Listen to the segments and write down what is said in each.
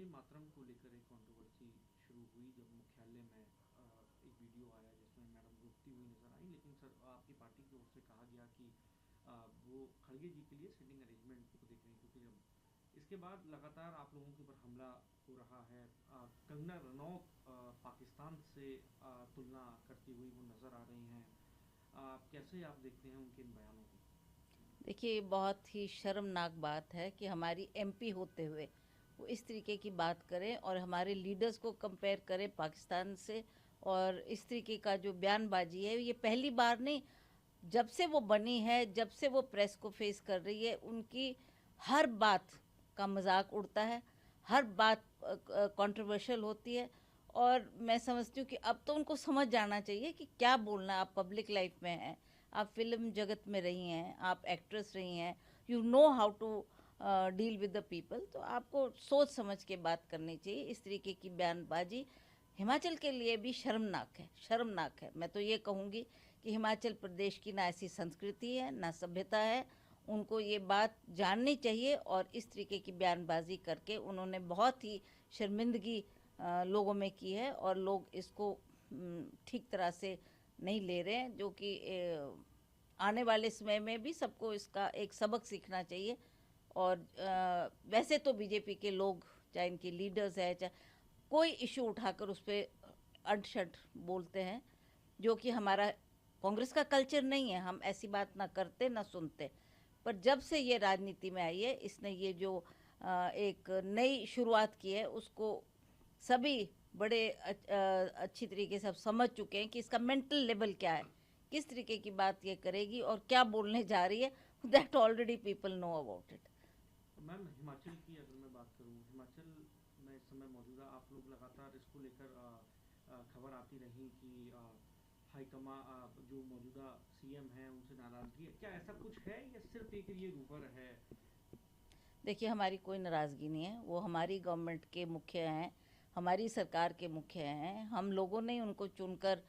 मातरम को लेकर एक कंट्रोवर्सी शुरू हुई जब मुख्यालय में एक वीडियो आया जिसमें मैडम रोती हुई नजर आई, लेकिन सर आपकी पार्टी की ओर से कहा गया कि वो खड़गे जी के लिए सिटिंग अरेंजमेंट को देख रही हैं, क्योंकि जब इसके बाद लगातार आप लोगों के ऊपर हमला हो रहा है। कंगना रनौत पाकिस्तान से तुलना करती हुई वो नज़र आ रही हैं। कैसे आप देखते हैं उनके इन बयानों को? देखिए, बहुत ही शर्मनाक बात है कि हमारी एमपी होते हुए वो इस तरीके की बात करें और हमारे लीडर्स को कंपेयर करें पाकिस्तान से। और इस तरीके का जो बयानबाजी है, ये पहली बार नहीं, जब से वो बनी है, जब से वो प्रेस को फेस कर रही है, उनकी हर बात का मजाक उड़ता है, हर बात कंट्रोवर्शियल होती है। और मैं समझती हूँ कि अब तो उनको समझ जाना चाहिए कि क्या बोलना है। आप पब्लिक लाइफ में हैं, आप फिल्म जगत में रही हैं, आप एक्ट्रेस रही हैं, you know how to deal with the people. तो आपको सोच समझ के बात करनी चाहिए। इस तरीके की बयानबाजी हिमाचल के लिए भी शर्मनाक है, शर्मनाक है। मैं तो ये कहूँगी कि हिमाचल प्रदेश की ना ऐसी संस्कृति है, ना सभ्यता है। उनको ये बात जाननी चाहिए। और इस तरीके की बयानबाजी करके उन्होंने बहुत ही शर्मिंदगी लोगों में की है, और लोग इसको ठीक तरह से नहीं ले रहे हैं, जो कि आने वाले समय में भी सबको इसका एक सबक सीखना चाहिए। और वैसे तो बीजेपी के लोग, चाहे इनके लीडर्स है, चाहे कोई इशू उठाकर उस पर अटशट बोलते हैं, जो कि हमारा कांग्रेस का कल्चर नहीं है। हम ऐसी बात ना करते ना सुनते। पर जब से ये राजनीति में आई है, इसने ये जो एक नई शुरुआत की है, उसको सभी बड़े अच्छी तरीके से अब समझ चुके हैं कि इसका मेंटल लेवल क्या है, किस तरीके की बात ये करेगी और क्या बोलने जा रही है। That already people know about it. Ma'am, Himachal की अगर मैं बात करूं, हिमाचल में इस समय मौजूदा आप लोग लगातार इसको लेकर खबर आती रही कि हाईकमा जो मौजूदा सीएम हैं उनसे नाराजगी है। क्या ऐसा कुछ है या सिर्फ एक ये रूमर है? देखिए, हमारी कोई नाराज़गी नहीं है। वो हमारी गवर्नमेंट के मुखिया हैं, हमारी सरकार के मुखिया हैं। हम लोगों ने उनको चुनकर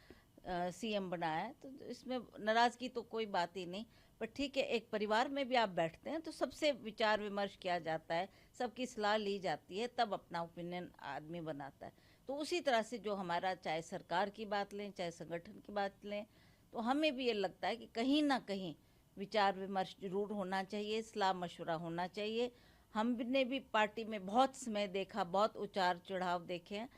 सीएम बनाया है, तो इसमें नाराज़गी तो कोई बात ही नहीं। पर ठीक है, एक परिवार में भी आप बैठते हैं तो सबसे विचार विमर्श किया जाता है, सबकी सलाह ली जाती है, तब अपना ओपिनियन आदमी बनाता है। तो उसी तरह से जो हमारा, चाहे सरकार की बात लें, चाहे संगठन की बात लें, तो हमें भी ये लगता है कि कहीं ना कहीं विचार विमर्श जरूर होना चाहिए, सलाह मशवरा होना चाहिए। हमने भी पार्टी में बहुत समय देखा, बहुत उतार चढ़ाव देखे हैं,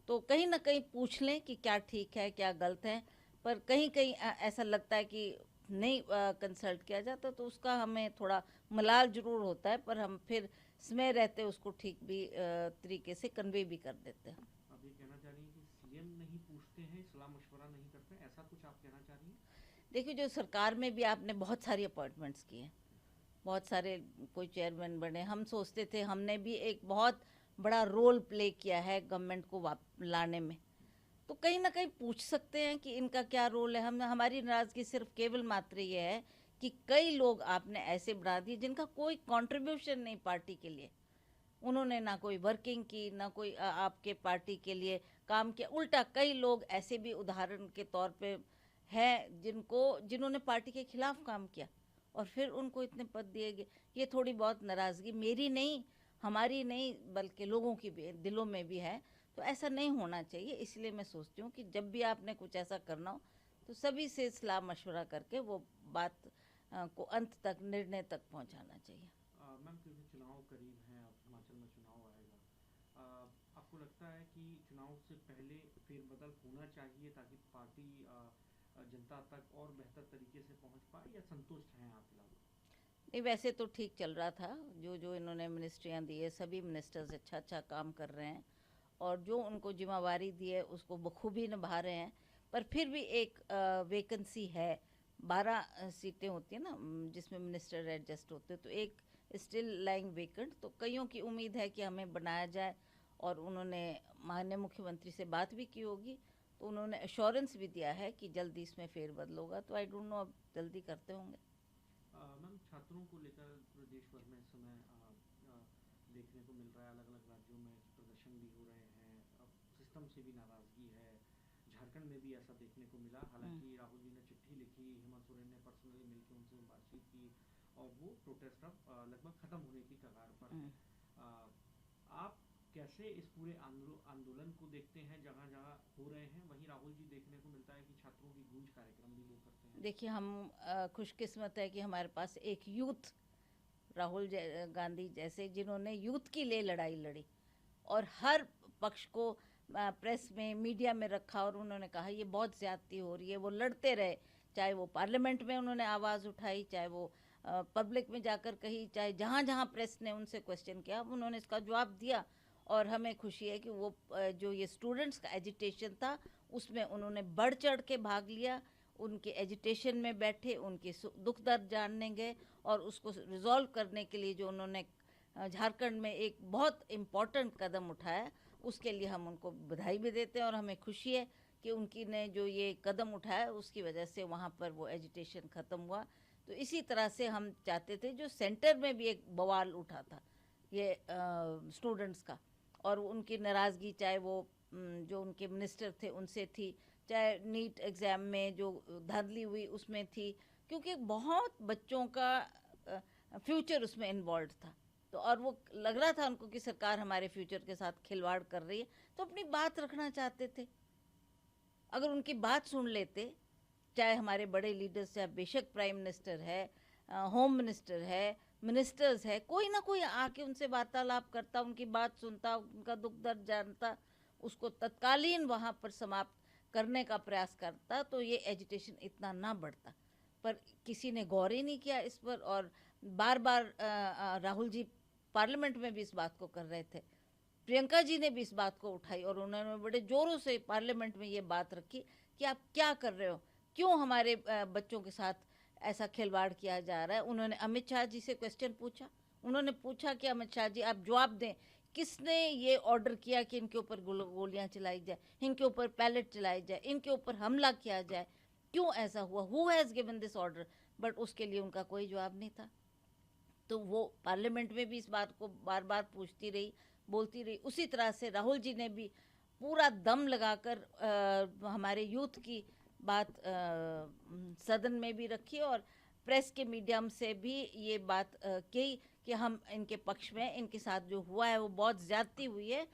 तो कहीं ना कहीं पूछ लें कि क्या ठीक है, क्या गलत है। पर कहीं कहीं ऐसा लगता है कि नहीं कंसल्ट किया जाता, तो उसका हमें थोड़ा मलाल जरूर होता है। पर हम फिर समय रहते उसको ठीक भी तरीके से कन्वे भी कर देते हैं। आप ये कहना चाह रही हैं कि सीएम नहीं पूछते हैं, सलाह मशवरा नहीं करते हैं, ऐसा कुछ आप कहना चाह रही हैं? देखिए, जो सरकार में भी आपने बहुत सारी अपॉइंटमेंट्स किए हैं, बहुत सारे कोई चेयरमैन बने। हम सोचते थे हमने भी एक बहुत बड़ा रोल प्ले किया है गवर्नमेंट को लाने में, तो कहीं ना कहीं पूछ सकते हैं कि इनका क्या रोल है। हम, हमारी नाराज़गी सिर्फ केवल मात्र ये है कि कई लोग आपने ऐसे बना दिए जिनका कोई कंट्रीब्यूशन नहीं पार्टी के लिए। उन्होंने ना कोई वर्किंग की, ना कोई आपके पार्टी के लिए काम किया। उल्टा कई लोग ऐसे भी उदाहरण के तौर पे हैं जिन्होंने पार्टी के खिलाफ काम किया और फिर उनको इतने पद दिए गए। ये थोड़ी बहुत नाराज़गी मेरी नहीं, हमारी नहीं, बल्कि लोगों की भी दिलों में भी है। तो ऐसा नहीं होना चाहिए। इसलिए मैं सोचती हूँ कि जब भी आपने कुछ ऐसा करना हो, तो सभी से सलाह मशवरा करके वो बात को अंत तक, निर्णय तक पहुँचाना चाहिए। मैम, क्योंकि चुनाव करीब हैं, अब हिमाचल में चुनाव आएगा, आपको लगता है कि चुनाव से पहले फेरबदल होना चाहिए ताकि पार्टी जनता तक और बेहतर तरीके से पहुंच पाए, या संतुष्ट हैं आप फिलहाल? नहीं, वैसे तो ठीक चल रहा था। जो जो इन्होंने मिनिस्ट्रियाँ दी है, सभी मिनिस्टर्स अच्छा अच्छा काम कर रहे हैं, और जो उनको जिम्मेवारी दी है उसको बखूबी निभा रहे हैं। पर फिर भी एक वैकेंसी है। 12 सीटें होती हैं ना, जिसमें मिनिस्टर एडजस्ट होते हैं, तो एक स्टिल लाइंग वेकेंट। तो कईयों की उम्मीद है कि हमें बनाया जाए, और उन्होंने माननीय मुख्यमंत्री से बात भी की होगी, तो उन्होंने एश्योरेंस भी दिया है कि जल्दी इसमें फेरबदल होगा। तो आई डोंट नो, अब जल्दी करते होंगे। मैम, छात्रों को लेकर प्रदेश भर में इस समय देखने को मिल रहा है, अलग अलग राज्यों में प्रदर्शन भी हो रहे हैं, अब सिस्टम से भी नाराज़गी है। झारखंड में भी ऐसा देखने को मिला, हम्म, हालांकि राहुल जी ने चिट्ठी लिखी, हेमंत सोरेन ने पर्सनली मिलकर उनसे बातचीत की, और वो प्रोटेस्ट अब लगभग ख़त्म होने की कगार पर है। हम्म। आप कैसे इस पूरे आंदोलन को देखते हैं? जगह जगह हो रहे हैं, वहीं राहुल जी देखने को मिलता है कि छात्रों की गूंज कार्यक्रम भी वो करते हैं। देखिए, हम खुशकिस्मत है कि हमारे पास एक यूथ राहुल गांधी जैसे, जिन्होंने यूथ के लिए लड़ाई लड़ी और हर पक्ष को प्रेस में, मीडिया में रखा, और उन्होंने कहा ये बहुत ज़्यादती हो रही है। वो लड़ते रहे, चाहे वो पार्लियामेंट में उन्होंने आवाज़ उठाई, चाहे वो पब्लिक में जाकर कही, चाहे जहाँ जहाँ प्रेस ने उनसे क्वेश्चन किया, उन्होंने इसका जवाब दिया। और हमें खुशी है कि वो जो ये स्टूडेंट्स का एजिटेशन था, उसमें उन्होंने बढ़ चढ़ के भाग लिया, उनके एजिटेशन में बैठे, उनके दुख दर्द जानने गए, और उसको रिजॉल्व करने के लिए जो उन्होंने झारखंड में एक बहुत इम्पॉर्टेंट कदम उठाया, उसके लिए हम उनको बधाई भी देते हैं। और हमें खुशी है कि उनकी ने जो ये कदम उठाया, उसकी वजह से वहाँ पर वो एजिटेशन ख़त्म हुआ। तो इसी तरह से हम चाहते थे, जो सेंटर में भी एक बवाल उठा था ये स्टूडेंट्स का, और उनकी नाराज़गी, चाहे वो जो उनके मिनिस्टर थे उनसे थी, चाहे नीट एग्ज़ाम में जो धांधली हुई उसमें थी, क्योंकि बहुत बच्चों का फ्यूचर उसमें इन्वॉल्व था। तो और वो लग रहा था उनको कि सरकार हमारे फ्यूचर के साथ खिलवाड़ कर रही है, तो अपनी बात रखना चाहते थे। अगर उनकी बात सुन लेते, चाहे हमारे बड़े लीडर्स, चाहे बेशक प्राइम मिनिस्टर है, होम मिनिस्टर है, मिनिस्टर्स है, कोई ना कोई आके उनसे वार्तालाप करता, उनकी बात सुनता, उनका दुख दर्द जानता, उसको तत्कालीन वहाँ पर समाप्त करने का प्रयास करता, तो ये एजिटेशन इतना ना बढ़ता। पर किसी ने गौर ही नहीं किया इस पर, और बार बार राहुल जी पार्लियामेंट में भी इस बात को कर रहे थे, प्रियंका जी ने भी इस बात को उठाई, और उन्होंने बड़े ज़ोरों से पार्लियामेंट में ये बात रखी कि आप क्या कर रहे हो, क्यों हमारे बच्चों के साथ ऐसा खिलवाड़ किया जा रहा है। उन्होंने अमित शाह जी से क्वेश्चन पूछा, उन्होंने पूछा कि अमित शाह जी आप जवाब दें, किसने ये ऑर्डर किया कि इनके ऊपर गोलियां चलाई जाए, इनके ऊपर पैलेट चलाई जाए, इनके ऊपर हमला किया जाए, क्यों ऐसा हुआ, who has given this order. But उसके लिए उनका कोई जवाब नहीं था। तो वो पार्लियामेंट में भी इस बात को बार बार पूछती रही, बोलती रही। उसी तरह से राहुल जी ने भी पूरा दम लगाकर हमारे यूथ की बात सदन में भी रखी, और प्रेस के मीडियम से भी ये बात कही कि हम इनके पक्ष में, इनके साथ जो हुआ है वो बहुत ज़्यादती हुई है।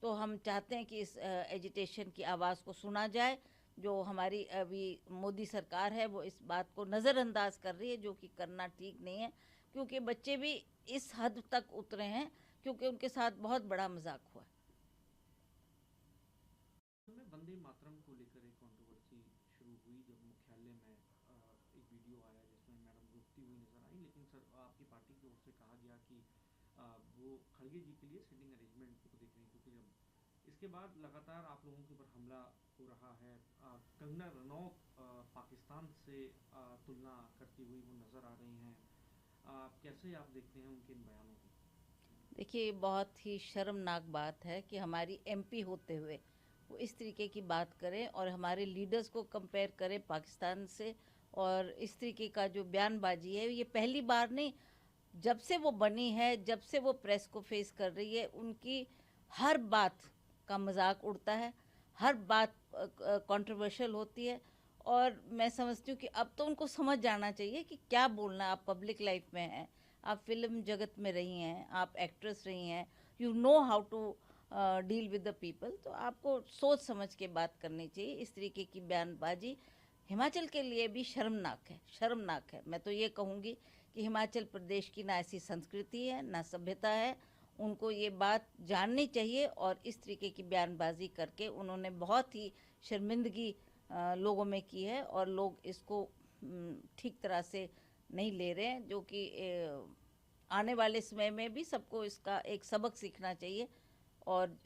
तो हम चाहते हैं कि इस एजिटेशन की आवाज़ को सुना जाए। जो हमारी अभी मोदी सरकार है वो इस बात को नज़रअंदाज कर रही है, जो कि करना ठीक नहीं है, क्योंकि बच्चे भी इस हद तक उतरे हैं, क्योंकि उनके साथ बहुत बड़ा मजाक हुआ। में वंदे मातरम को लेकर एक कंट्रोवर्सी शुरू हुई जब मुख्यालय में एक वीडियो आया जिसमें मैडम रोती हुई नजर आई, लेकिन सर आपकी पार्टी की ओर से कहा गया कि वो खड़गे जी के लिए सिटिंग अरेंजमेंट को देख रही, क्योंकि जब इसके बाद लगातार आप लोगों के ऊपर हमला हो रहा है। कंगना रनौत पाकिस्तान से तुलना करती हुई वो नज़र आ रही हैं, कैसे आप देखते हैं उनके इन बयानों को? देखिए, बहुत ही शर्मनाक बात है कि हमारी एमपी होते हुए वो इस तरीके की बात करें, और हमारे लीडर्स को कंपेयर करें पाकिस्तान से। और इस तरीके का जो बयानबाजी है, ये पहली बार नहीं, जब से वो बनी है, जब से वो प्रेस को फेस कर रही है, उनकी हर बात का मजाक उड़ता है, हर बात कंट्रोवर्शियल होती है। और मैं समझती हूँ कि अब तो उनको समझ जाना चाहिए कि क्या बोलना। आप पब्लिक लाइफ में हैं, आप फिल्म जगत में रही हैं, आप एक्ट्रेस रही हैं, you know how to deal with the people, तो आपको सोच समझ के बात करनी चाहिए। इस तरीके की बयानबाजी हिमाचल के लिए भी शर्मनाक है, शर्मनाक है। मैं तो ये कहूँगी कि हिमाचल प्रदेश की ना ऐसी संस्कृति है, ना सभ्यता है। उनको ये बात जाननी चाहिए, और इस तरीके की बयानबाजी करके उन्होंने बहुत ही शर्मिंदगी लोगों में की है, और लोग इसको ठीक तरह से नहीं ले रहे हैं, जो कि आने वाले समय में भी सबको इसका एक सबक सीखना चाहिए। और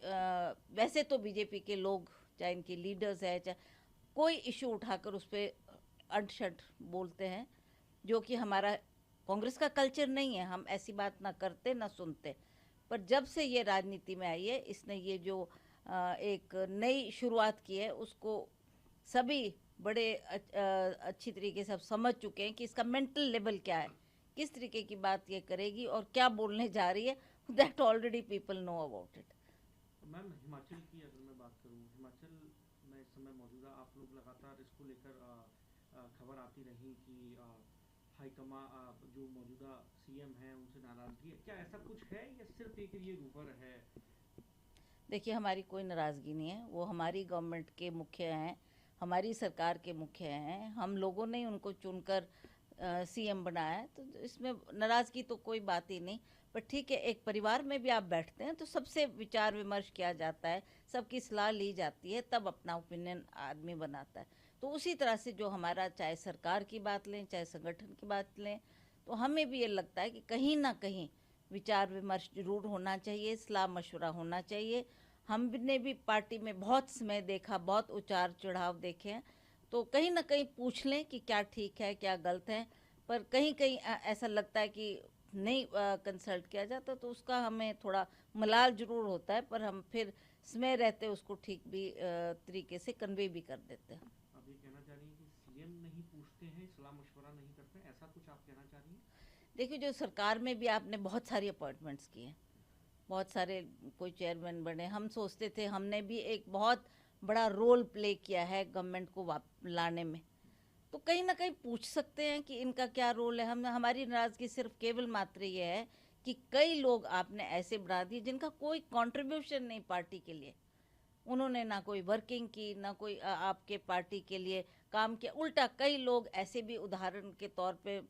वैसे तो बीजेपी के लोग, चाहे इनके लीडर्स हैं, चाहे कोई इशू उठाकर उस पर अंट-शंट बोलते हैं, जो कि हमारा कांग्रेस का कल्चर नहीं है। हम ऐसी बात ना करते ना सुनते। पर जब से ये राजनीति में आई है, इसने ये जो एक नई शुरुआत की है, उसको सभी बड़े अच्छी तरीके से अब समझ चुके हैं कि इसका मेंटल लेवल क्या है, किस तरीके की बात ये करेगी और क्या बोलने जा रही है। That already people know about it. Ma'am, Himachal की अगर मैं बात करूं, हिमाचल में इस समय मौजूदा आप लोग लगातार इसको लेकर खबर आती रही कि हाईकमा जो मौजूदा सीएम हैं उनसे नाराजगी है, क्या ऐसा कुछ है या सिर्फ एक ये रूमर है? देखिए, हमारी कोई नाराज़गी नहीं है, वो हमारी गवर्नमेंट के मुखिया हैं, हमारी सरकार के मुखिया हैं, हम लोगों ने उनको चुनकर सीएम बनाया है, तो इसमें नाराज़गी तो कोई बात ही नहीं। पर ठीक है, एक परिवार में भी आप बैठते हैं तो सबसे विचार विमर्श किया जाता है, सबकी सलाह ली जाती है, तब अपना ओपिनियन आदमी बनाता है। तो उसी तरह से जो हमारा, चाहे सरकार की बात लें चाहे संगठन की बात लें, तो हमें भी ये लगता है कि कहीं ना कहीं विचार विमर्श जरूर होना चाहिए, सलाह मशवरा होना चाहिए। हमने भी पार्टी में बहुत समय देखा, बहुत उतार चढ़ाव देखे हैं, तो कहीं ना कहीं पूछ लें कि क्या ठीक है क्या गलत है। पर कहीं कहीं ऐसा लगता है कि नहीं कंसल्ट किया जाता, तो उसका हमें थोड़ा मलाल जरूर होता है, पर हम फिर समय रहते उसको ठीक भी तरीके से कन्वे भी कर देते हैं। आप ये कहना चाह रही हैं कि सीएम नहीं पूछते हैं, सलाह मशवरा नहीं करते हैं, ऐसा कुछ आप कहना चाह रही हैं? देखिए, जो सरकार में भी आपने बहुत सारी अपॉइंटमेंट्स किए, बहुत सारे कोई चेयरमैन बने, हम सोचते थे हमने भी एक बहुत बड़ा रोल प्ले किया है गवर्नमेंट को लाने में, तो कहीं ना कहीं पूछ सकते हैं कि इनका क्या रोल है। हम, हमारी नाराज़गी सिर्फ केवल मात्र ये है कि कई लोग आपने ऐसे बढ़ा दिए जिनका कोई कंट्रीब्यूशन नहीं पार्टी के लिए, उन्होंने ना कोई वर्किंग की, ना कोई आपके पार्टी के लिए काम किया। उल्टा कई लोग ऐसे भी उदाहरण के तौर पे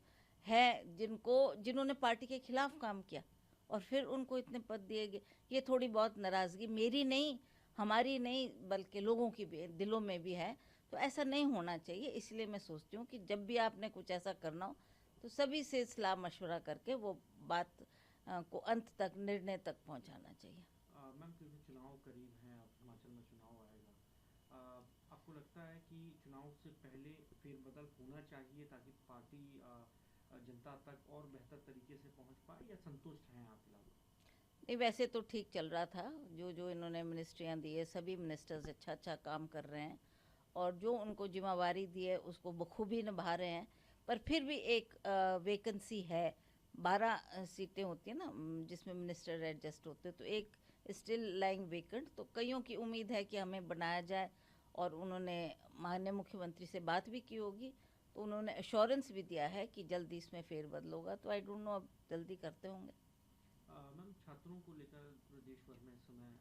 हैं जिन्होंने पार्टी के खिलाफ काम किया और फिर उनको इतने पद दिए गए। ये थोड़ी बहुत नाराज़गी मेरी नहीं, हमारी नहीं, बल्कि लोगों की भी दिलों में भी है। तो ऐसा नहीं होना चाहिए, इसलिए मैं सोचती हूँ कि जब भी आपने कुछ ऐसा करना हो तो सभी से सलाह मशवरा करके वो बात को अंत तक, निर्णय तक पहुँचाना चाहिए। मैम, क्योंकि चुनाव करीब हैं, अब हिमाचल में चुनाव आएगा, आपको लगता है कि चुनाव से पहले फेरबदल होना चाहिए ताकि पार्टी जनता तक और बेहतर तरीके से पहुंच पाए, या संतुष्ट हैं आप फिलहाल? नहीं, वैसे तो ठीक चल रहा था, जो जो इन्होंने मिनिस्ट्रियाँ दी है, सभी मिनिस्टर्स अच्छा अच्छा काम कर रहे हैं और जो उनको जिम्मेवारी दी है उसको बखूबी निभा रहे हैं। पर फिर भी एक वैकेंसी है, 12 सीटें होती हैं ना, जिसमें मिनिस्टर एडजस्ट होते हैं, तो एक स्टिल लाइंग वेकेंट, तो कईयों की उम्मीद है कि हमें बनाया जाए। और उन्होंने माननीय मुख्यमंत्री से बात भी की होगी, तो उन्होंने एश्योरेंस भी दिया है कि जल्दी इसमें फेरबदल होगा, तो आई डोंट नो अब जल्दी करते होंगे। मैम, छात्रों को लेकर प्रदेश भर में इस समय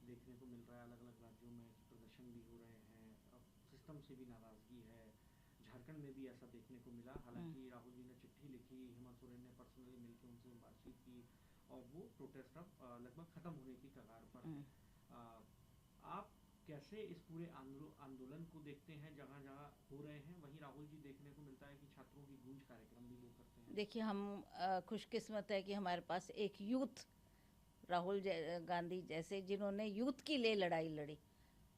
देखने को मिल रहा है, अलग अलग राज्यों में प्रदर्शन भी हो रहे हैं, अब सिस्टम से भी नाराज़गी है। झारखंड में भी ऐसा देखने को मिला, हालांकि राहुल जी ने चिट्ठी लिखी, हेमंत सोरेन ने पर्सनली मिलकर उनसे बातचीत की और वो प्रोटेस्ट अब लगभग ख़त्म होने की कगार पर है। आप कैसे इस पूरे आंदोलन को देखते हैं? जहाँ जहाँ हो रहे हैं वहीं राहुल जी देखने को मिलता है कि छात्रों की गूंज कार्यक्रम भी वो करते हैं। देखिए, हम खुशकिस्मत है कि हमारे पास एक यूथ, राहुल गांधी जैसे, जिन्होंने यूथ की लिए लड़ाई लड़ी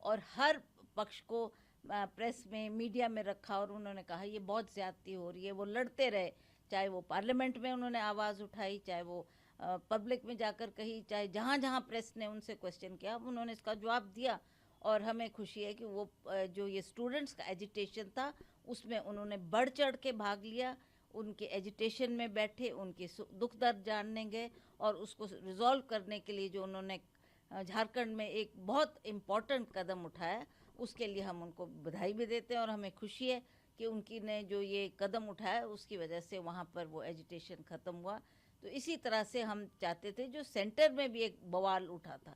और हर पक्ष को प्रेस में, मीडिया में रखा और उन्होंने कहा ये बहुत ज़्यादती हो रही है। वो लड़ते रहे, चाहे वो पार्लियामेंट में उन्होंने आवाज़ उठाई, चाहे वो पब्लिक में जाकर कही, चाहे जहाँ जहाँ प्रेस ने उनसे क्वेश्चन किया, उन्होंने इसका जवाब दिया। और हमें खुशी है कि वो जो ये स्टूडेंट्स का एजिटेशन था उसमें उन्होंने बढ़ चढ़ के भाग लिया, उनके एजिटेशन में बैठे, उनके दुख दर्द जानने गए और उसको रिजॉल्व करने के लिए जो उन्होंने झारखंड में एक बहुत इम्पॉर्टेंट कदम उठाया, उसके लिए हम उनको बधाई भी देते हैं और हमें खुशी है कि उनकी ने जो ये कदम उठाया उसकी वजह से वहाँ पर वो एजिटेशन ख़त्म हुआ। तो इसी तरह से हम चाहते थे, जो सेंटर में भी एक बवाल उठा था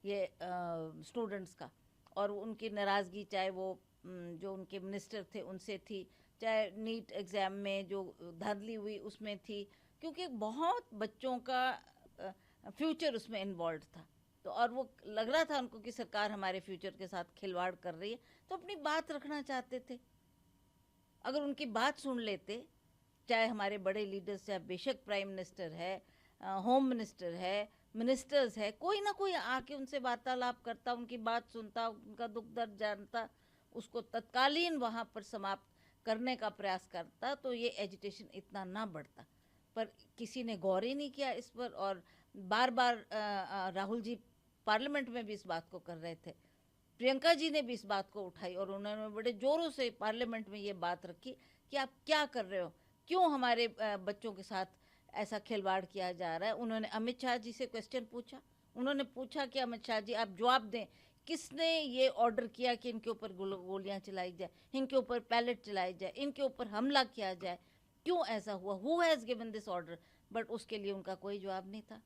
ये स्टूडेंट्स का, और उनकी नाराज़गी चाहे वो जो उनके मिनिस्टर थे उनसे थी, चाहे नीट एग्ज़ाम में जो धांधली हुई उसमें थी, क्योंकि बहुत बच्चों का फ्यूचर उसमें इन्वॉल्व था। तो और वो लग रहा था उनको कि सरकार हमारे फ्यूचर के साथ खिलवाड़ कर रही है, तो अपनी बात रखना चाहते थे। अगर उनकी बात सुन लेते, चाहे हमारे बड़े लीडर्स, चाहे बेशक प्राइम मिनिस्टर है, होम मिनिस्टर है, मिनिस्टर्स है, कोई ना कोई आके उनसे वार्तालाप करता, उनकी बात सुनता, उनका दुख दर्द जानता, उसको तत्कालीन वहाँ पर समाप्त करने का प्रयास करता, तो ये एजिटेशन इतना ना बढ़ता। पर किसी ने गौर ही नहीं किया इस पर, और बार बार राहुल जी पार्लियामेंट में भी इस बात को कर रहे थे, प्रियंका जी ने भी इस बात को उठाई और उन्होंने बड़े जोरों से पार्लियामेंट में ये बात रखी कि आप क्या कर रहे हो, क्यों हमारे बच्चों के साथ ऐसा खिलवाड़ किया जा रहा है। उन्होंने अमित शाह जी से क्वेश्चन पूछा, उन्होंने पूछा कि अमित शाह जी आप जवाब दें, किसने ये ऑर्डर किया कि इनके ऊपर गोलियां चलाई जाए, इनके ऊपर पैलेट चलाई जाए, इनके ऊपर हमला किया जाए, क्यों ऐसा हुआ, who has given this order? But उसके लिए उनका कोई जवाब नहीं था।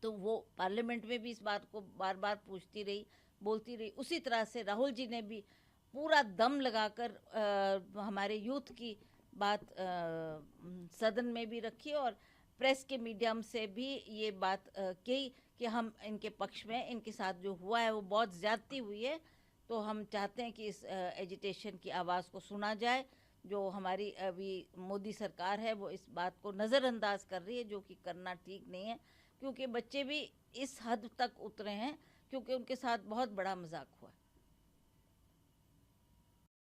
तो वो पार्लियामेंट में भी इस बात को बार बार पूछती रही, बोलती रही। उसी तरह से राहुल जी ने भी पूरा दम लगाकर हमारे यूथ की बात सदन में भी रखी और प्रेस के मीडियम से भी ये बात कही कि हम इनके पक्ष में, इनके साथ जो हुआ है वो बहुत ज़्यादती हुई है। तो हम चाहते हैं कि इस एजिटेशन की आवाज़ को सुना जाए। जो हमारी अभी मोदी सरकार है वो इस बात को नज़रअंदाज कर रही है, जो कि करना ठीक नहीं है, क्योंकि बच्चे भी इस हद तक उतरे हैं क्योंकि उनके साथ बहुत बड़ा मजाक हुआ।